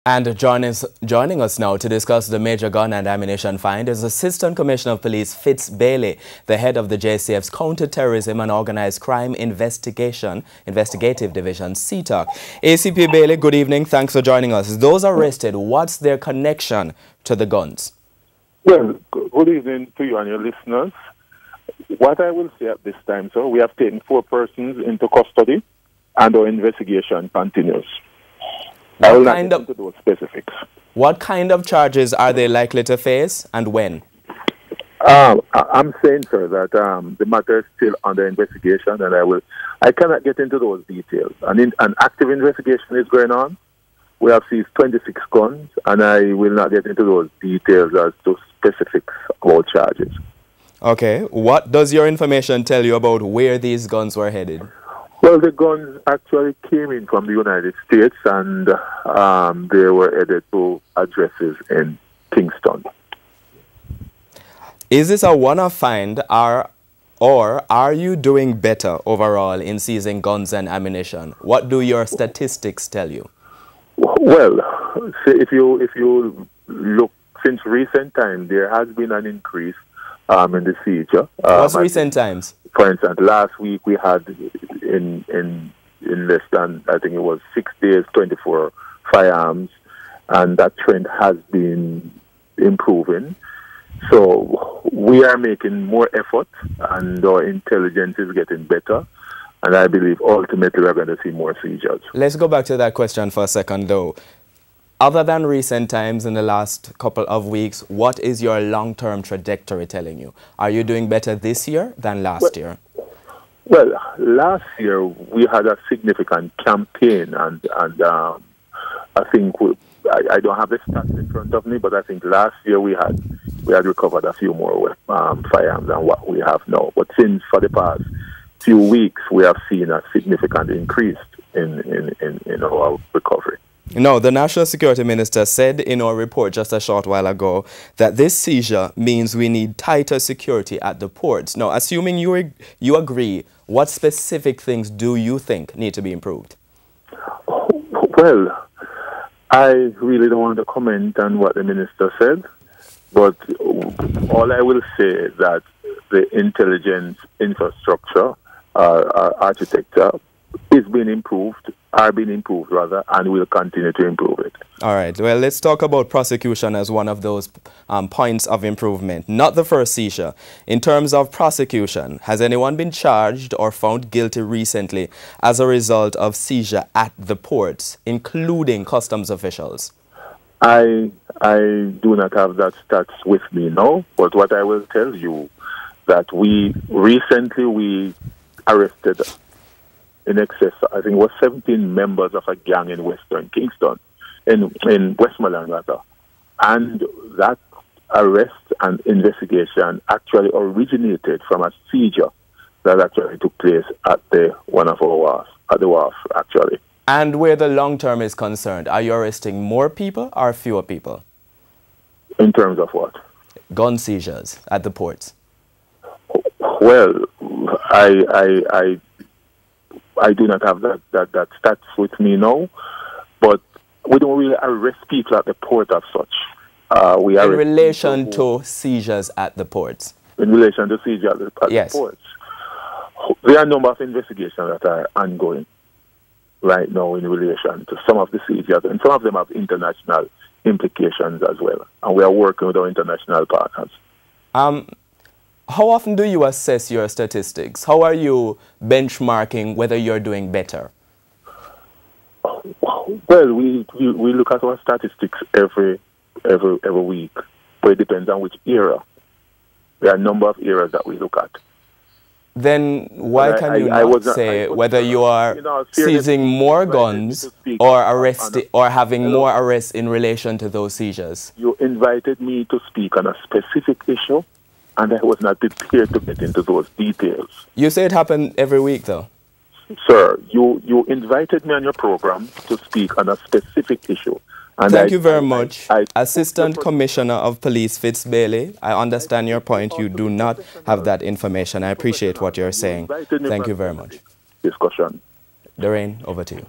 And joining us now to discuss the major gun and ammunition find is Assistant Commissioner of Police Fitz Bailey, the head of the JCF's Counter-Terrorism and Organized Crime Investigative Division, CTOC. ACP Bailey, good evening. Thanks for joining us. Those arrested, what's their connection to the guns? Well, good evening to you and your listeners. What I will say at this time, sir, we have taken 4 persons into custody and our investigation continues. I will not get into those specifics. What kind of charges are they likely to face and when? I'm saying, sir, that the matter is still under investigation, and I cannot get into those details. An active investigation is going on. We have seized 26 guns, and I will not get into those details as to specifics about charges. Okay. What does your information tell you about where these guns were headed? Well, the guns actually came in from the United States, and they were headed to addresses in Kingston. Is this a one-off find, or are you doing better overall in seizing guns and ammunition? What do your statistics tell you? Well, if you look since recent time, there has been an increase in the seizure. What's recent times? For instance, last week we had in less than, I think it was 6 days, 24 firearms, and that trend has been improving. So we are making more effort, and our intelligence is getting better, and I believe ultimately we're going to see more seizures. Let's go back to that question for a second, though. Other than recent times in the last couple of weeks, what is your long-term trajectory telling you? Are you doing better this year than last year? Well, last year we had a significant campaign, and I think I don't have the stats in front of me, but I think last year we had recovered a few more firearms than what we have now. But since for the past few weeks, we have seen a significant increase in our recovery. No, the National Security Minister said in our report just a short while ago that this seizure means we need tighter security at the ports. Now, assuming you agree, what specific things do you think need to be improved? Well, I really don't want to comment on what the minister said, but all I will say is that the intelligence infrastructure, architecture, is being improved, and will continue to improve it. All right. Well, let's talk about prosecution as one of those points of improvement. Not the first seizure. In terms of prosecution, has anyone been charged or found guilty recently as a result of seizure at the ports, including customs officials? I do not have that stats with me now, but what I will tell you that we recently arrested in excess, I think it was 17 members of a gang in Western Kingston, in Westmoreland rather. And that arrest and investigation actually originated from a seizure that actually took place at one of our wharfs, at the wharf actually. And where the long term is concerned, are you arresting more people or fewer people? In terms of what? Gun seizures at the ports. Well, I do not have that stats with me now, but we don't really arrest people at the port as such. In relation to seizures at the ports? In relation to seizures at the ports. There are a number of investigations that are ongoing right now in relation to some of the seizures, and some of them have international implications as well. And we are working with our international partners. How often do you assess your statistics? How are you benchmarking whether you're doing better? Well, we look at our statistics every week, but it depends on which era. There are a number of eras that we look at. Then why can you not say whether you are seizing more guns or having more arrests in relation to those seizures? You invited me to speak on a specific issue, and I was not prepared to get into those details. You say it happened every week, though. Sir, you invited me on your program to speak on a specific issue. And Thank you very much. Assistant Commissioner of Police Fitz Bailey, I understand your point. You do not have that information. I appreciate what you're saying. Thank you very much. Discussion. Doreen, over to you.